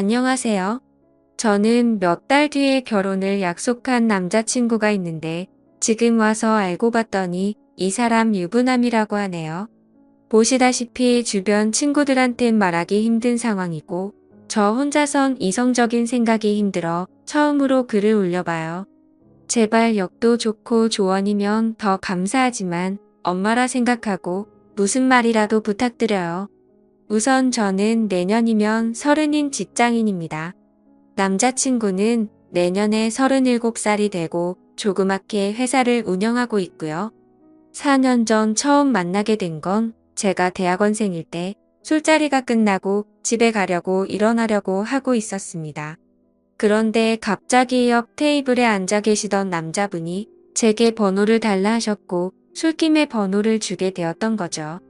안녕하세요. 저는 몇 달 뒤에 결혼을 약속한 남자친구가 있는데 지금 와서 알고 봤더니 이 사람 유부남이라고 하네요. 보시다시피 주변 친구들한텐 말하기 힘든 상황이고 저 혼자선 이성적인 생각이 힘들어 처음으로 글을 올려봐요. 제발 역도 좋고 조언이면 더 감사하지만 엄마라 생각하고 무슨 말이라도 부탁드려요. 우선 저는 내년이면 30인 직장인입니다. 남자친구는 내년에 37살이 되고 조그맣게 회사를 운영하고 있고요. 4년 전 처음 만나게 된 건 제가 대학원생일 때 술자리가 끝나고 집에 가려고 일어나려고 하고 있었습니다. 그런데 갑자기 옆 테이블에 앉아 계시던 남자분이 제게 번호를 달라 하셨고 술김에 번호를 주게 되었던 거죠.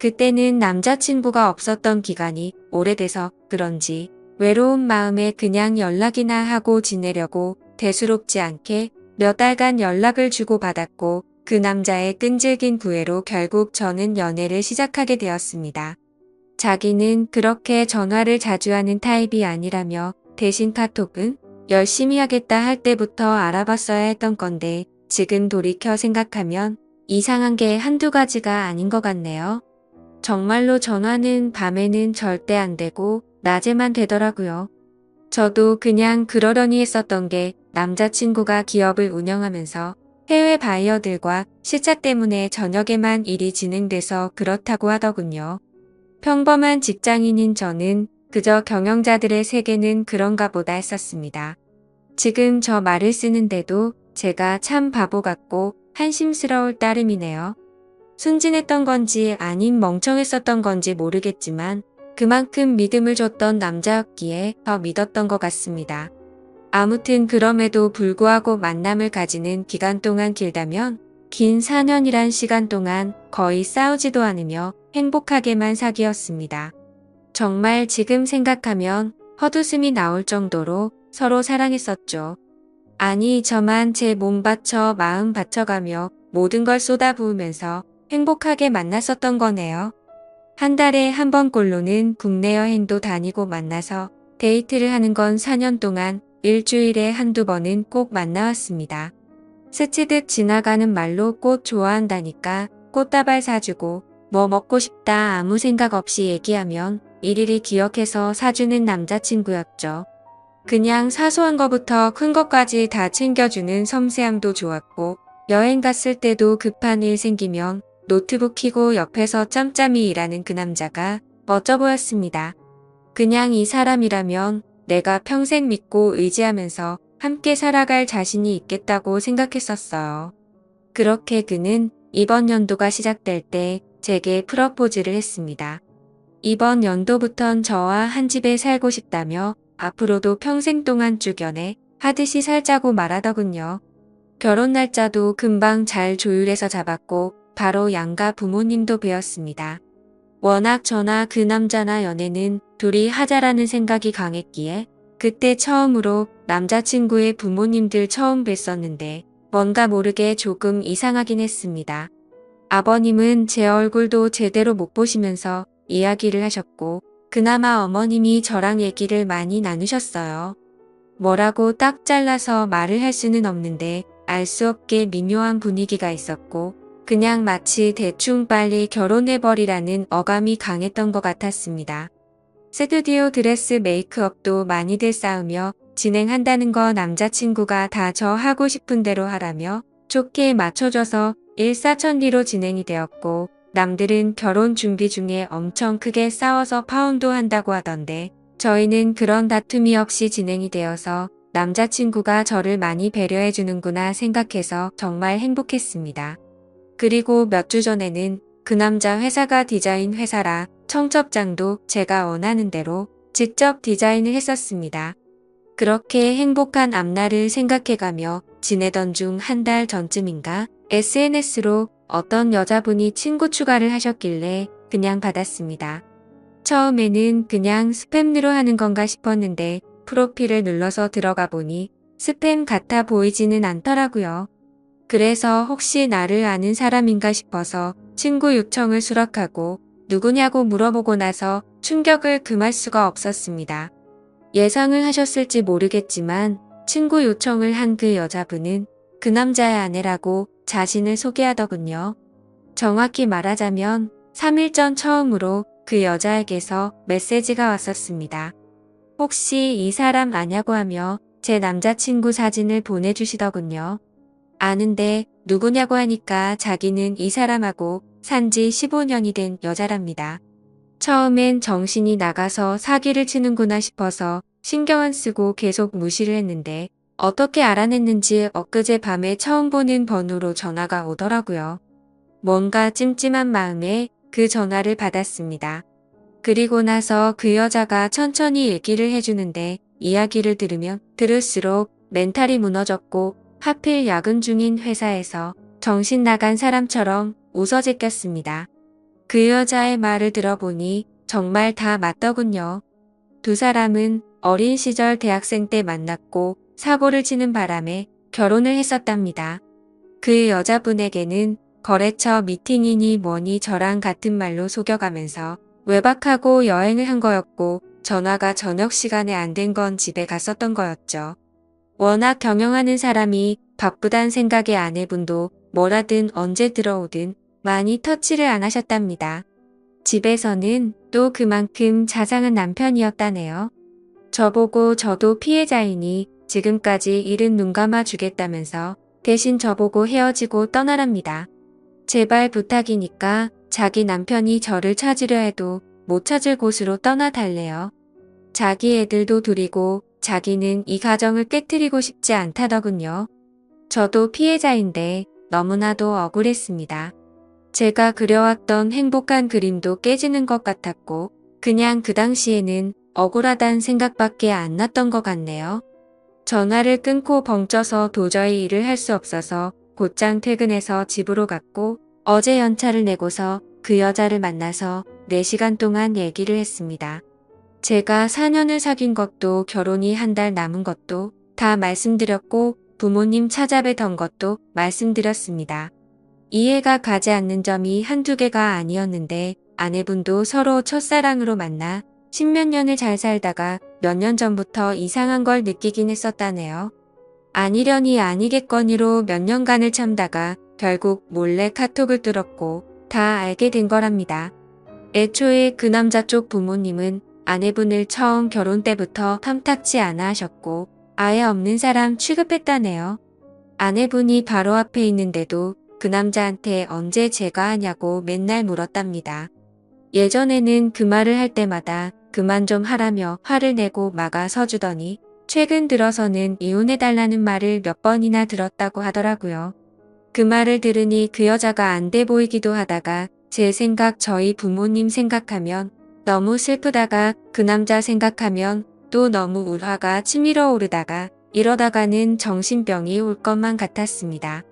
그때는 남자친구가 없었던 기간이 오래돼서 그런지 외로운 마음에 그냥 연락이나 하고 지내려고 대수롭지 않게 몇 달간 연락을 주고받았고 그 남자의 끈질긴 구애로 결국 저는 연애를 시작하게 되었습니다. 자기는 그렇게 전화를 자주 하는 타입이 아니라며 대신 카톡은 열심히 하겠다 할 때부터 알아봤어야 했던 건데 지금 돌이켜 생각하면 이상한 게 한두 가지가 아닌 것 같네요. 정말로 전화는 밤에는 절대 안 되고 낮에만 되더라고요. 저도 그냥 그러려니 했었던 게 남자친구가 기업을 운영하면서 해외 바이어들과 시차 때문에 저녁에만 일이 진행돼서 그렇다고 하더군요. 평범한 직장인인 저는 그저 경영자들의 세계는 그런가 보다 했었습니다. 지금 저 말을 쓰는데도 제가 참 바보 같고 한심스러울 따름이네요. 순진했던 건지 아님 멍청했었던 건지 모르겠지만 그만큼 믿음을 줬던 남자였기에 더 믿었던 것 같습니다. 아무튼 그럼에도 불구하고 만남을 가지는 기간 동안 길다면 긴 4년이란 시간 동안 거의 싸우지도 않으며 행복하게만 사귀었습니다. 정말 지금 생각하면 헛웃음이 나올 정도로 서로 사랑했었죠. 아니 저만 제 몸 바쳐 마음 바쳐가며 모든 걸 쏟아부으면서 행복하게 만났었던 거네요. 한 달에 한 번꼴로는 국내 여행도 다니고 만나서 데이트를 하는 건 4년 동안 일주일에 한두 번은 꼭 만나왔습니다. 스치듯 지나가는 말로 꽃 좋아한다니까 꽃다발 사주고 뭐 먹고 싶다 아무 생각 없이 얘기하면 일일이 기억해서 사주는 남자친구였죠. 그냥 사소한 거부터 큰 것까지 다 챙겨주는 섬세함도 좋았고 여행 갔을 때도 급한 일 생기면 노트북 켜고 옆에서 짬짬이 일하는 그 남자가 멋져 보였습니다. 그냥 이 사람이라면 내가 평생 믿고 의지하면서 함께 살아갈 자신이 있겠다고 생각했었어요. 그렇게 그는 이번 연도가 시작될 때 제게 프러포즈를 했습니다. 이번 연도부턴 저와 한 집에 살고 싶다며 앞으로도 평생 동안 쭉 연애 하듯이 살자고 말하더군요. 결혼 날짜도 금방 잘 조율해서 잡았고 바로 양가 부모님도 뵈었습니다. 워낙 저나 그 남자나 연애는 둘이 하자라는 생각이 강했기에 그때 처음으로 남자친구의 부모님들 처음 뵀었는데 뭔가 모르게 조금 이상하긴 했습니다. 아버님은 제 얼굴도 제대로 못 보시면서 이야기를 하셨고 그나마 어머님이 저랑 얘기를 많이 나누셨어요. 뭐라고 딱 잘라서 말을 할 수는 없는데 알 수 없게 미묘한 분위기가 있었고 그냥 마치 대충 빨리 결혼해버리라는 어감이 강했던 것 같았습니다. 스튜디오 드레스 메이크업도 많이들 싸우며 진행한다는 거 남자친구가 다 저 하고 싶은 대로 하라며 좋게 맞춰줘서 일사천리로 진행이 되었고 남들은 결혼 준비 중에 엄청 크게 싸워서 파혼도 한다고 하던데 저희는 그런 다툼이 없이 진행이 되어서 남자친구가 저를 많이 배려해주는구나 생각해서 정말 행복했습니다. 그리고 몇 주 전에는 그 남자 회사가 디자인 회사라 청첩장도 제가 원하는 대로 직접 디자인을 했었습니다. 그렇게 행복한 앞날을 생각해가며 지내던 중 한 달 전쯤인가 SNS로 어떤 여자분이 친구 추가를 하셨길래 그냥 받았습니다. 처음에는 그냥 스팸으로 하는 건가 싶었는데 프로필을 눌러서 들어가 보니 스팸 같아 보이지는 않더라고요. 그래서 혹시 나를 아는 사람인가 싶어서 친구 요청을 수락하고 누구냐고 물어보고 나서 충격을 금할 수가 없었습니다. 예상을 하셨을지 모르겠지만 친구 요청을 한 그 여자분은 그 남자의 아내라고 자신을 소개하더군요. 정확히 말하자면 3일 전 처음으로 그 여자에게서 메시지가 왔었습니다. 혹시 이 사람 아냐고 하며 제 남자친구 사진을 보내주시더군요. 아는데 누구냐고 하니까 자기는 이 사람하고 산지 15년이 된 여자랍니다. 처음엔 정신이 나가서 사기를 치는구나 싶어서 신경 안 쓰고 계속 무시를 했는데 어떻게 알아냈는지 엊그제 밤에 처음 보는 번호로 전화가 오더라고요. 뭔가 찜찜한 마음에 그 전화를 받았습니다. 그리고 나서 그 여자가 천천히 얘기를 해주는데 이야기를 들으면 들을수록 멘탈이 무너졌고 하필 야근 중인 회사에서 정신 나간 사람처럼 웃어제꼈습니다. 그 여자의 말을 들어보니 정말 다 맞더군요. 두 사람은 어린 시절 대학생 때 만났고 사고를 치는 바람에 결혼을 했었답니다. 그 여자분에게는 거래처 미팅이니 뭐니 저랑 같은 말로 속여가면서 외박하고 여행을 한 거였고 전화가 저녁 시간에 안 된 건 집에 갔었던 거였죠. 워낙 경영하는 사람이 바쁘단 생각에 아내분도 뭐라든 언제 들어오든 많이 터치를 안 하셨답니다. 집에서는 또 그만큼 자상한 남편이었다네요. 저보고 저도 피해자이니 지금까지 일은 눈 감아 주겠다면서 대신 저보고 헤어지고 떠나랍니다. 제발 부탁이니까 자기 남편이 저를 찾으려 해도 못 찾을 곳으로 떠나달래요. 자기 애들도 둘이고 자기는 이 가정을 깨트리고 싶지 않다더군요. 저도 피해자인데 너무나도 억울했습니다. 제가 그려왔던 행복한 그림도 깨지는 것 같았고 그냥 그 당시에는 억울하단 생각밖에 안 났던 것 같네요. 전화를 끊고 벙쪄서 도저히 일을 할 수 없어서 곧장 퇴근해서 집으로 갔고 어제 연차를 내고서 그 여자를 만나서 4시간 동안 얘기를 했습니다. 제가 4년을 사귄 것도 결혼이 한 달 남은 것도 다 말씀드렸고 부모님 찾아뵈던 것도 말씀드렸습니다. 이해가 가지 않는 점이 한두 개가 아니었는데 아내분도 서로 첫사랑으로 만나 10몇 년을 잘 살다가 몇 년 전부터 이상한 걸 느끼긴 했었다네요. 아니려니 아니겠거니로 몇 년간을 참다가 결국 몰래 카톡을 뚫었고 다 알게 된 거랍니다. 애초에 그 남자 쪽 부모님은 아내분을 처음 결혼 때부터 탐탁치 않아 하셨고 아예 없는 사람 취급했다네요. 아내분이 바로 앞에 있는데도 그 남자한테 언제 제가 하냐고 맨날 물었답니다. 예전에는 그 말을 할 때마다 그만 좀 하라며 화를 내고 막아 서주더니 최근 들어서는 이혼해달라는 말을 몇 번이나 들었다고 하더라고요. 그 말을 들으니 그 여자가 안 돼 보이기도 하다가 제 생각 저희 부모님 생각하면 너무 슬프다가 그 남자 생각하면 또 너무 울화가 치밀어 오르다가 이러다가는 정신병이 올 것만 같았습니다.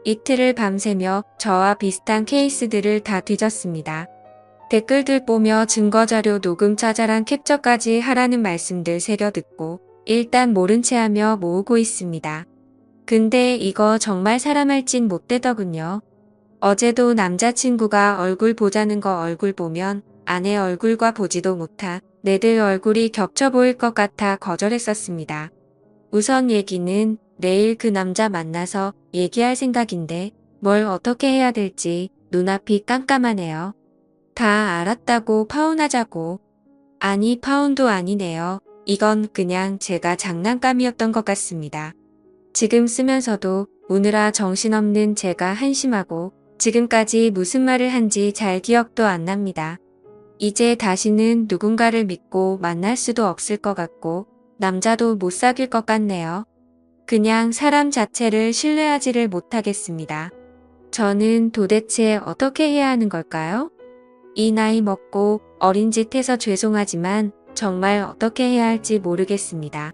이틀을 밤새며 저와 비슷한 케이스들을 다 뒤졌습니다. 댓글들 보며 증거자료 녹음 자잘한 캡처까지 하라는 말씀들 새겨 듣고 일단 모른 채 하며 모으고 있습니다. 근데 이거 정말 사람 할 짓 못 되더군요. 어제도 남자친구가 얼굴 보자는 거 얼굴 보면 아내 얼굴과 보지도 못하 내들 얼굴이 겹쳐 보일 것 같아 거절했었습니다. 우선 얘기는 내일 그 남자 만나서 얘기할 생각인데 뭘 어떻게 해야 될지 눈앞이 깜깜하네요. 다 알았다고 파혼하자고. 아니 파혼도 아니네요. 이건 그냥 제가 장난감이었던 것 같습니다. 지금 쓰면서도 우느라 정신없는 제가 한심하고 지금까지 무슨 말을 한지 잘 기억도 안 납니다. 이제 다시는 누군가를 믿고 만날 수도 없을 것 같고 남자도 못 사귈 것 같네요. 그냥 사람 자체를 신뢰하지를 못하겠습니다. 저는 도대체 어떻게 해야 하는 걸까요? 이 나이 먹고 어린 짓 해서 죄송하지만 정말 어떻게 해야 할지 모르겠습니다.